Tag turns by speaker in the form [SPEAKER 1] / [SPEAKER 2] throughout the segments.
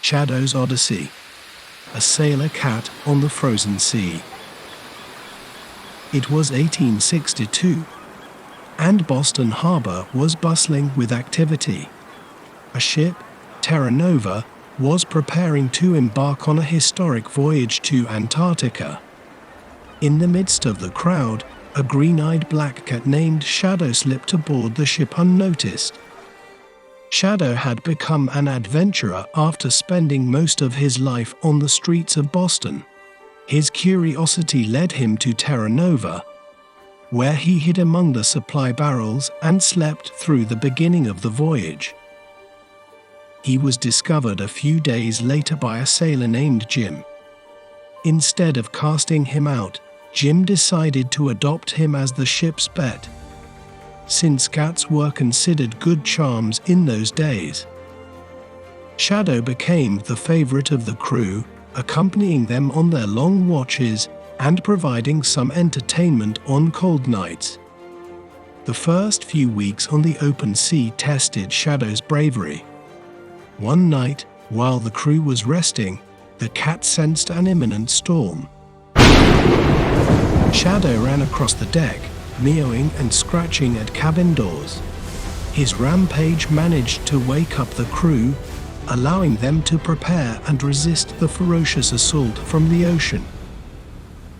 [SPEAKER 1] Shadow's Odyssey. A sailor cat on the frozen sea. It was 1862, and Boston Harbor was bustling with activity. A ship, Terra Nova, was preparing to embark on a historic voyage to Antarctica. In the midst of the crowd, a green-eyed black cat named Shadow slipped aboard the ship unnoticed. Shadow had become an adventurer after spending most of his life on the streets of Boston. His curiosity led him to Terra Nova, where he hid among the supply barrels and slept through the beginning of the voyage. He was discovered a few days later by a sailor named Jim. Instead of casting him out, Jim decided to adopt him as the ship's pet, since cats were considered good charms in those days. Shadow became the favorite of the crew, accompanying them on their long watches and providing some entertainment on cold nights. The first few weeks on the open sea tested Shadow's bravery. One night, while the crew was resting, the cat sensed an imminent storm. Shadow ran across the deck, meowing and scratching at cabin doors. His rampage managed to wake up the crew, allowing them to prepare and resist the ferocious assault from the ocean.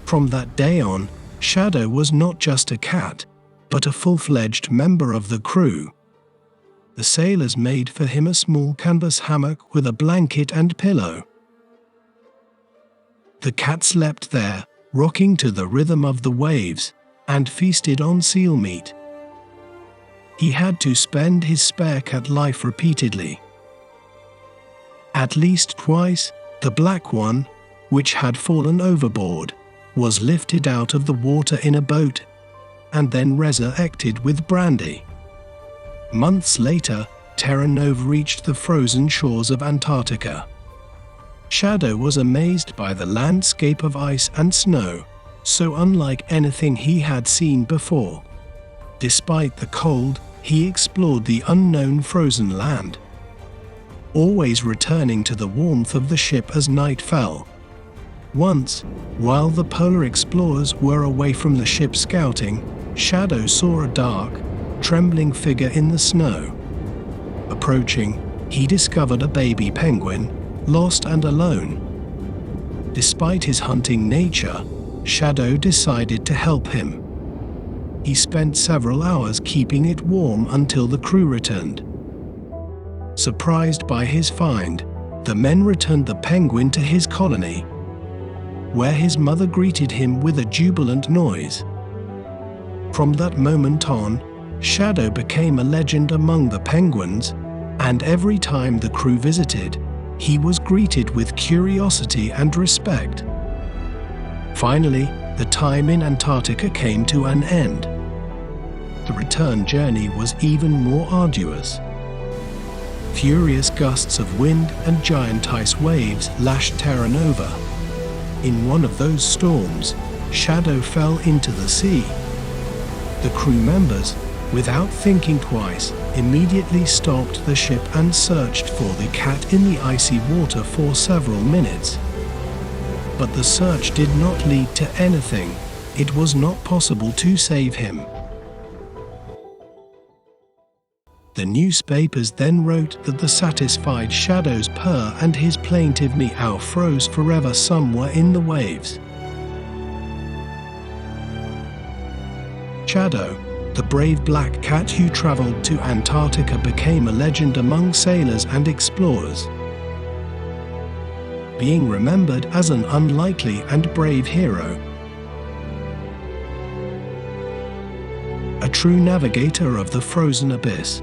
[SPEAKER 1] From that day on, Shadow was not just a cat, but a full-fledged member of the crew. The sailors made for him a small canvas hammock with a blanket and pillow. The cat slept there, rocking to the rhythm of the waves, and feasted on seal meat. He had to spend his spare cat life repeatedly. At least twice, the black one, which had fallen overboard, was lifted out of the water in a boat and then resurrected with brandy. Months later, Terra Nova reached the frozen shores of Antarctica. Shadow was amazed by the landscape of ice and snow, so unlike anything he had seen before. Despite the cold, he explored the unknown frozen land, always returning to the warmth of the ship as night fell. Once, while the polar explorers were away from the ship scouting, Shadow saw a dark, trembling figure in the snow. Approaching, he discovered a baby penguin, lost and alone. Despite his hunting nature, Shadow decided to help him. He spent several hours keeping it warm until the crew returned. Surprised by his find, the men returned the penguin to his colony, where his mother greeted him with a jubilant noise. From that moment on, Shadow became a legend among the penguins, and every time the crew visited, he was greeted with curiosity and respect. Finally, the time in Antarctica came to an end. The return journey was even more arduous. Furious gusts of wind and giant ice waves lashed Terra Nova. In one of those storms, Shadow fell into the sea. The crew members, without thinking twice, immediately stopped the ship and searched for the cat in the icy water for several minutes. But the search did not lead to anything. It was not possible to save him. The newspapers then wrote that the satisfied Shadow's purr and his plaintive meow froze forever somewhere in the waves. Shadow, the brave black cat who traveled to Antarctica, became a legend among sailors and explorers, being remembered as an unlikely and brave hero. A true navigator of the frozen abyss.